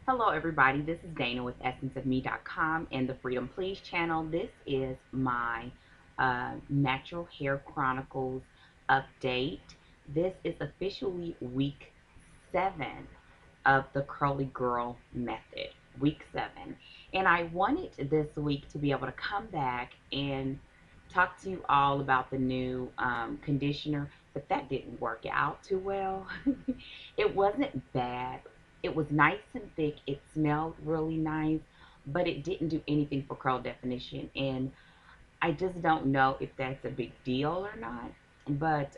Hello, everybody. This is Dana with essenceofme.com and the Freedom Please channel. This is my Natural Hair Chronicles update. This is officially week 7 of the Curly Girl method. Week 7. And I wanted this week to be able to come back and talk to you all about the new conditioner, but that didn't work out too well. It wasn't bad. It was nice and thick. It smelled really nice, but it didn't do anything for curl definition. And I just don't know if that's a big deal or not. But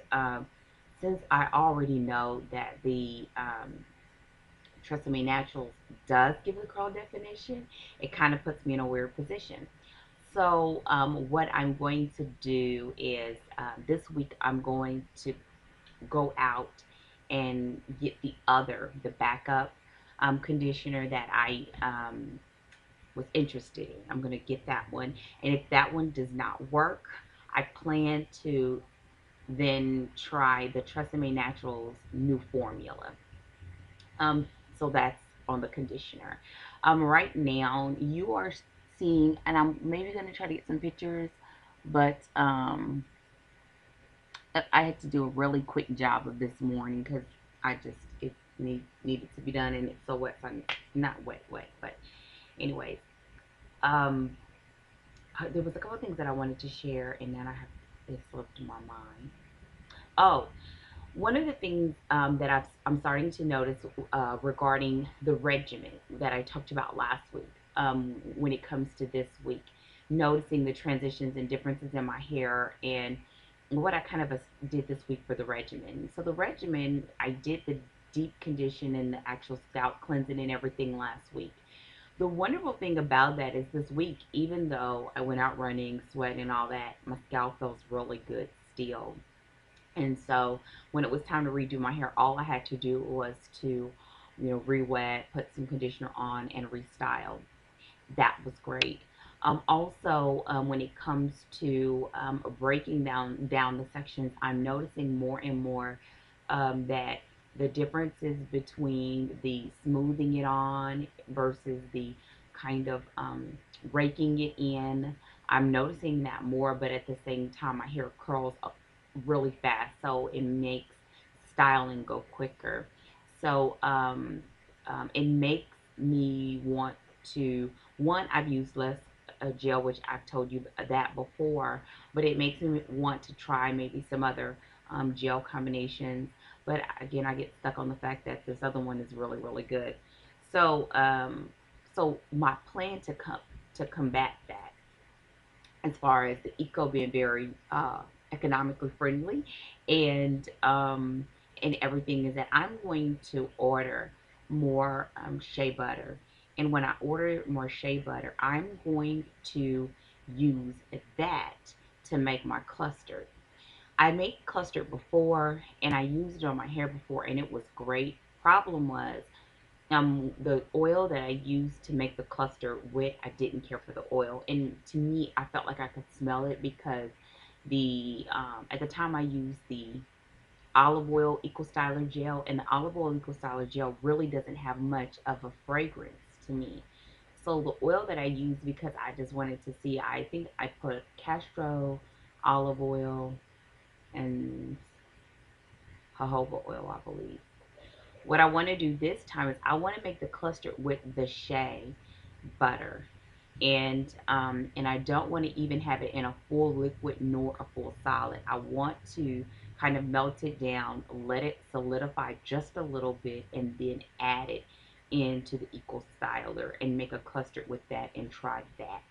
since I already know that the Tresemme Naturals does give the curl definition, it kind of puts me in a weird position. So what I'm going to do is this week I'm going to go out and get the backup conditioner that I was interested in. I'm going to get that one. And if that one does not work, I plan to then try the Tresemme Naturals new formula. Um, so that's on the conditioner. Right now, you are seeing, and I'm maybe going to try to get some pictures, but I had to do a really quick job of this morning because it needed to be done and it's so wet. So I'm not wet, but anyways, um, there was a couple of things that I wanted to share, and then it slipped my mind. Oh, one of the things that I'm starting to notice regarding the regimen that I talked about last week, when it comes to this week, noticing the transitions and differences in my hair and what I kind of did this week for the regimen. So the regimen, I did the deep condition and the actual scalp cleansing and everything last week. The wonderful thing about that is this week, even though I went out running, sweating, and all that, my scalp feels really good still. And so when it was time to redo my hair, all I had to do was to, re-wet, put some conditioner on, and restyle. That was great. Also, when it comes to breaking down the sections, I'm noticing more and more that the differences between the smoothing it on versus the kind of raking it in, I'm noticing that more, but at the same time, my hair curls up really fast, so it makes styling go quicker. So it makes me want to, one, I've used less gel, which I've told you that before, but it makes me want to try maybe some other gel combinations. But again, I get stuck on the fact that this other one is really, really good. So, so my plan to combat that, as far as the eco being very economically friendly and everything, is that I'm going to order more shea butter. And when I order more shea butter, I'm going to use that to make my custard. I made custard before and I used it on my hair before and it was great. Problem was, the oil that I used to make the cluster with, I didn't care for the oil, and to me I felt like I could smell it because the at the time I used the olive oil eco styler gel, and the olive oil eco styler gel really doesn't have much of a fragrance to me. So the oil that I used, because I just wanted to see, I think I put Castro, olive oil, and jojoba oil, I believe. What I want to do this time is I want to make the cluster with the shea butter, and I don't want to even have it in a full liquid nor a full solid. I want to kind of melt it down, let it solidify just a little bit, and then add it into the Eco Styler and make a cluster with that and try that.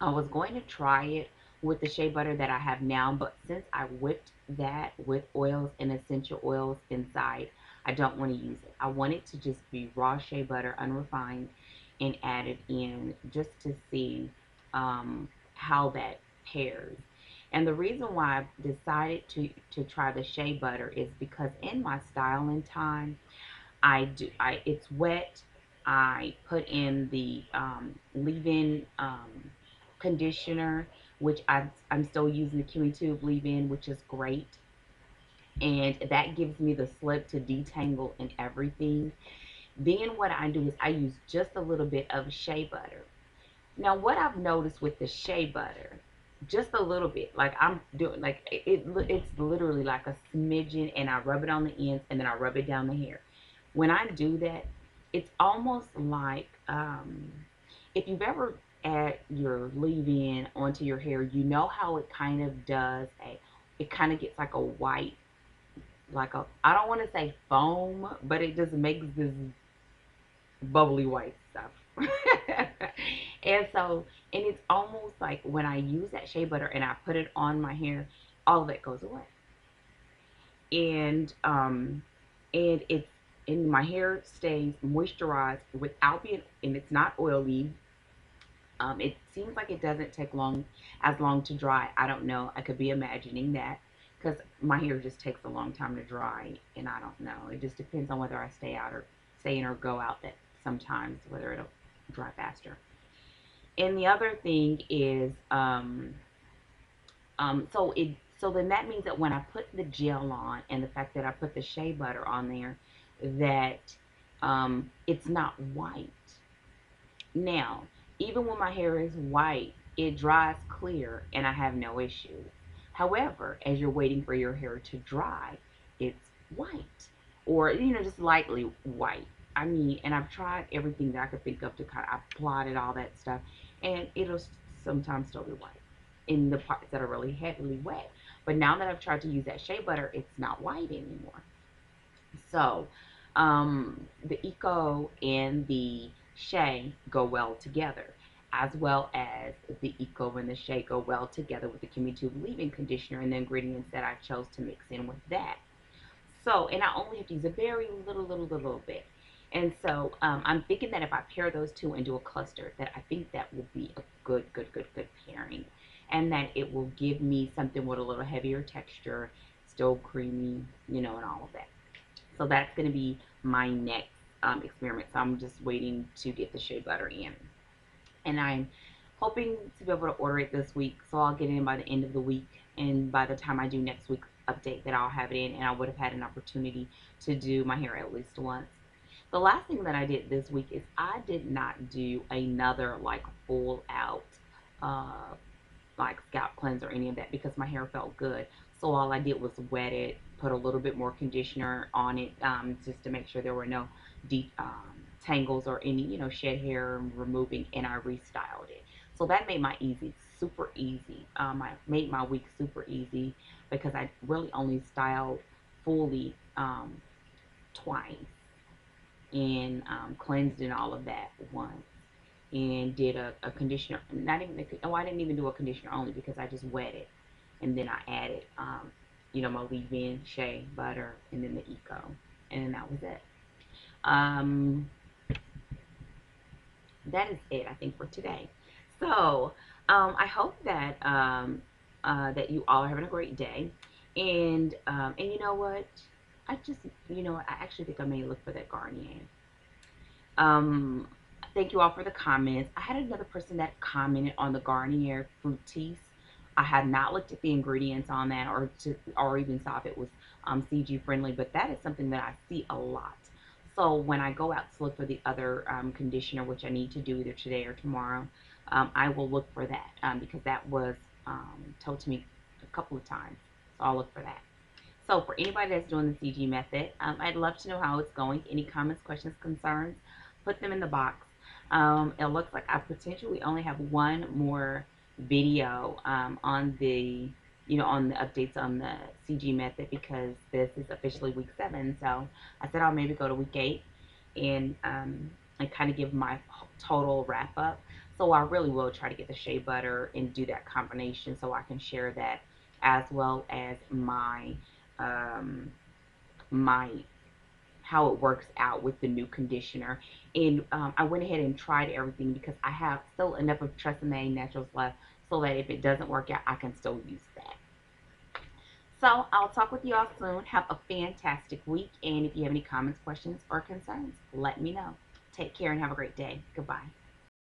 I was going to try it with the shea butter that I have now, but since I whipped that with oils and essential oils inside, I don't want to use it. I want it to just be raw shea butter, unrefined, and add it in just to see how that pairs. And the reason why I decided to try the shea butter is because in my styling time, it's wet. I put in the leave-in conditioner, which I'm still using the Kiwi Tube leave-in, which is great, and that gives me the slip to detangle and everything. Then what I do is I use just a little bit of shea butter. Now, what I've noticed with the shea butter, just a little bit, like I'm doing, like it's literally like a smidgen, and I rub it on the ends, and then I rub it down the hair. When I do that, it's almost like if you've ever add your leave-in onto your hair, you know how it kind of does it kind of gets like a white, like a, I don't want to say foam, but it just makes this bubbly white stuff. And so, and it's almost like when I use that shea butter and I put it on my hair, all of it goes away. And and it's, and my hair stays moisturized without being, and it's not oily. It seems like it doesn't take long to dry. I don't know. I could be imagining that because my hair just takes a long time to dry, and I don't know. It just depends on whether I stay in or go out. That sometimes whether it'll dry faster. And the other thing is, so then that means that when I put the gel on, and the fact that I put the shea butter on there, that it's not white. Now, even when my hair is white, it dries clear and I have no issues. However, as you're waiting for your hair to dry, it's white, or just lightly white. I mean, and I've tried everything that I could think of to kind of, I've plotted all that stuff, and it'll sometimes still be white in the parts that are really heavily wet. But now that I've tried to use that shea butter, it's not white anymore. So, the Eco and the Shea go well together, as well as the Eco and the Shea go well together with the Tube leave-in conditioner and the ingredients that I chose to mix in with that. So, and I only have to use a very little bit. And so, I'm thinking that if I pair those two and do a cluster, that I think that will be a good pairing. And that it will give me something with a little heavier texture, still creamy, and all of that. So that's going to be my next experiment. So I'm just waiting to get the shea butter in. And I'm hoping to be able to order it this week. So I'll get it in by the end of the week. And by the time I do next week's update, that I'll have it in. And I would have had an opportunity to do my hair at least once. The last thing that I did this week is I did not do another like full out uh, like scalp cleanse or any of that because my hair felt good. So all I did was wet it, put a little bit more conditioner on it, just to make sure there were no deep tangles or any, shed hair removing, and I restyled it. So that made my easy super easy. I made my week super easy because I really only styled fully twice, and cleansed and all of that once, and did a conditioner. Not even oh, I didn't even do a conditioner only because I just wet it, and then I added my leave-in shea butter and then the Eco, and then that was it. Um, that is it, I think, for today. So I hope that that you all are having a great day, and you know what? I just I actually think I may look for that Garnier. Um, Thank you all for the comments. I had another person that commented on the Garnier Fructis. I have not looked at the ingredients on that, or even saw if it was CG friendly, but that is something that I see a lot. So when I go out to look for the other conditioner, which I need to do either today or tomorrow, I will look for that because that was told to me a couple of times. So I'll look for that. So for anybody that's doing the CG method, I'd love to know how it's going. Any comments, questions, concerns, put them in the box. It looks like I potentially only have one more video on the on the updates on the CG method because this is officially week 7. So I said I'll maybe go to week 8 and kind of give my total wrap up. So I really will try to get the shea butter and do that combination so I can share that, as well as um, my how it works out with the new conditioner. And I went ahead and tried everything because I have still enough of Tresemme Naturals left so that if it doesn't work out, I can still use that. So I'll talk with you all soon. Have a fantastic week. And if you have any comments, questions, or concerns, let me know. Take care and have a great day. Goodbye.